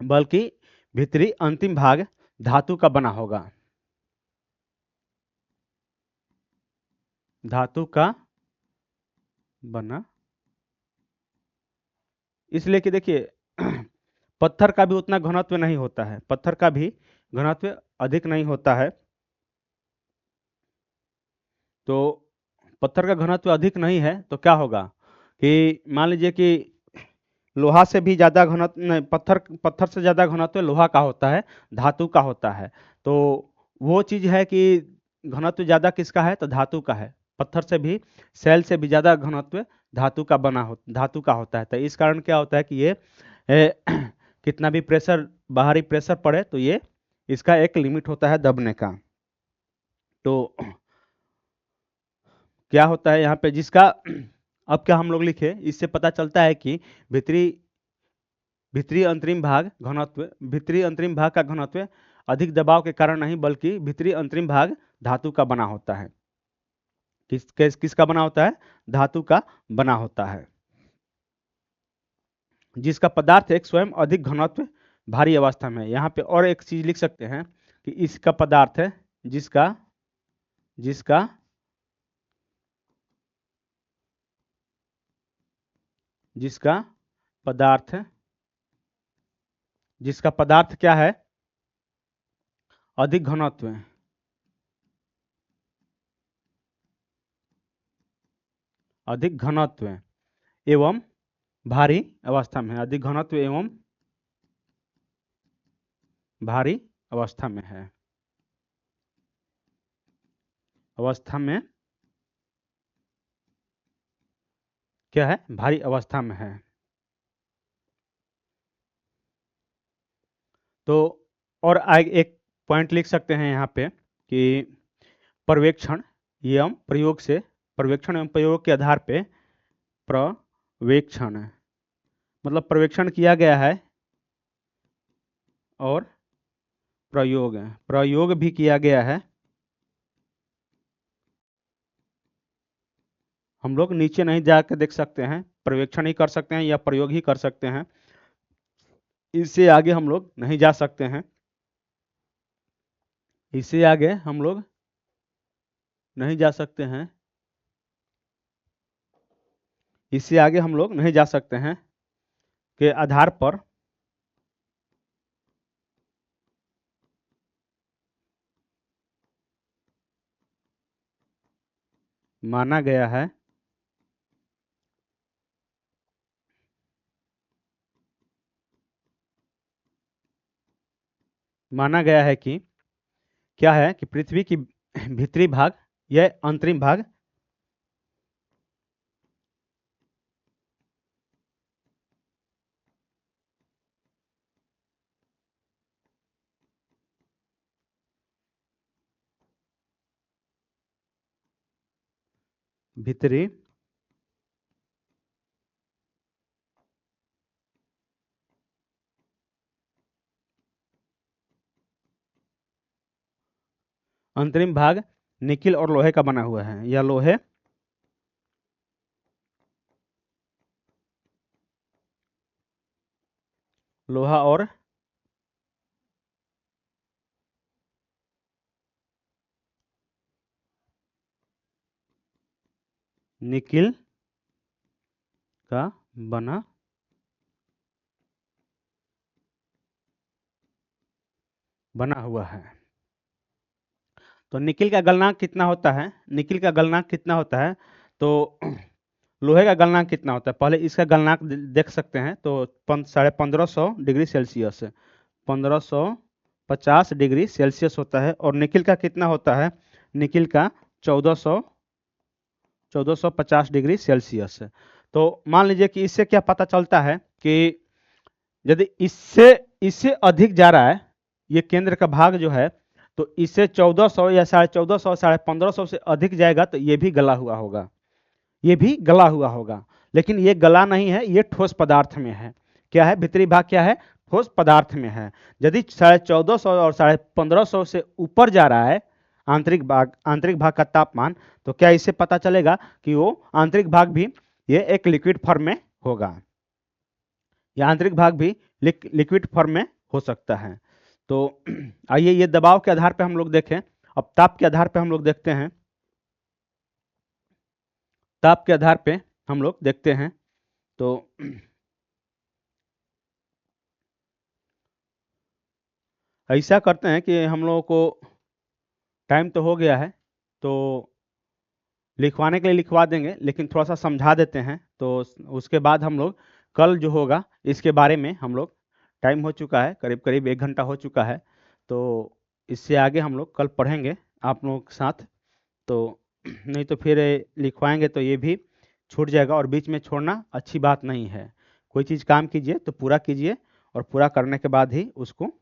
बल्कि भीतरी अंतिम भाग धातु का बना होगा, धातु का बना, इसलिए कि देखिए पत्थर का भी उतना घनत्व नहीं होता है, पत्थर का भी घनत्व अधिक नहीं होता है। तो पत्थर का घनत्व अधिक नहीं है तो क्या होगा कि मान लीजिए कि लोहा से भी ज्यादा घनत्व नहीं, पत्थर पत्थर से ज्यादा घनत्व लोहा का होता है, धातु का होता है। तो वो चीज है कि घनत्व ज्यादा किसका है, तो धातु का है। पत्थर से भी, सेल से भी ज्यादा घनत्व धातु का होता है। तो इस कारण क्या होता है कि ये कितना भी प्रेशर, बाहरी प्रेशर पड़े तो ये इसका एक लिमिट होता है दबने का। तो क्या होता है यहाँ पे जिसका अब क्या हम लोग लिखे, इससे पता चलता है कि भीतरी भीतरी अंतरिम भाग का घनत्व अधिक दबाव के कारण नहीं बल्कि भीतरी अंतरिम भाग धातु का बना होता है। किसका बना होता है, धातु का बना होता है, जिसका पदार्थ एक स्वयं अधिक घनत्व भारी अवस्था में। यहाँ पे और एक चीज लिख सकते हैं कि इसका पदार्थ है जिसका जिसका जिसका पदार्थ जिसका पदार्थ क्या है, अधिक घनत्व, अधिक घनत्व एवं भारी अवस्था में है, अधिक घनत्व एवं भारी अवस्था में है, अवस्था में क्या है, भारी अवस्था में है। तो और आगे एक पॉइंट लिख सकते हैं यहाँ पे कि पर्यवेक्षण एवं प्रयोग से, पर्यवेक्षण एवं प्रयोग के आधार पे, पर्यवेक्षण मतलब पर्यवेक्षण किया गया है और प्रयोग भी किया गया है। हम लोग नीचे नहीं जाकर देख सकते हैं, पर्यवेक्षण ही कर सकते हैं या प्रयोग ही कर सकते हैं, इससे आगे हम लोग नहीं जा सकते हैं, इससे आगे हम लोग नहीं जा सकते हैं, इससे आगे हम लोग नहीं जा सकते हैं के आधार पर माना गया है कि क्या है कि पृथ्वी की भीतरी भाग या अंतरिम भाग भीतरी अंतरिम भाग निकिल और लोहे का बना हुआ है, या लोहा और निकिल का बना हुआ है। तो निकिल का गलनांक कितना होता है, निकिल का गलनांक कितना होता है, तो लोहे का गलनांक कितना होता है, पहले इसका गलनांक देख सकते हैं। तो 1550 डिग्री सेल्सियस, 1550 डिग्री सेल्सियस होता है। और निकिल का कितना होता है, निकिल का 1450 डिग्री सेल्सियस। तो मान लीजिए कि इससे क्या पता चलता है कि यदि इससे इससे अधिक जा रहा है, ये केंद्र का भाग जो है, तो इससे 1400 या 1450, 1550 से अधिक जाएगा तो ये भी गला हुआ होगा, ये भी गला हुआ होगा। लेकिन ये गला नहीं है, ये ठोस पदार्थ में है। क्या है, भीतरी भाग क्या है, ठोस पदार्थ में है। यदि 1450 और 1550 से ऊपर जा रहा है आंतरिक भाग का तापमान, तो क्या इससे पता चलेगा कि वो आंतरिक भाग भी ये एक लिक्विड फॉर्म में होगा, या आंतरिक भाग भी लिक्विड फॉर्म में हो सकता है। तो आइए ये दबाव के आधार पे हम लोग देखें। अब ताप के आधार पे हम लोग देखते हैं, ताप के आधार पे हम लोग देखते हैं। तो ऐसा करते हैं कि हम लोगों को टाइम तो हो गया है, तो लिखवाने के लिए लिखवा देंगे, लेकिन थोड़ा सा समझा देते हैं। तो उसके बाद हम लोग कल जो होगा इसके बारे में हम लोग, टाइम हो चुका है, करीब करीब 1 घंटा हो चुका है, तो इससे आगे हम लोग कल पढ़ेंगे आप लोगों के साथ। तो नहीं तो फिर लिखवाएंगे तो ये भी छूट जाएगा, और बीच में छोड़ना अच्छी बात नहीं है। कोई चीज़ काम कीजिए तो पूरा कीजिए, और पूरा करने के बाद ही उसको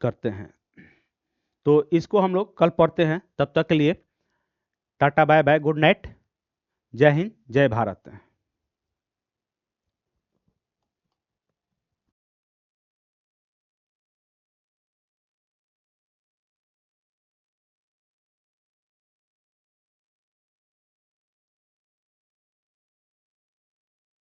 करते हैं। तो इसको हम लोग कल पढ़ते हैं, तब तक के लिए tata bye bye, good night, जय हिंद, जय भारत।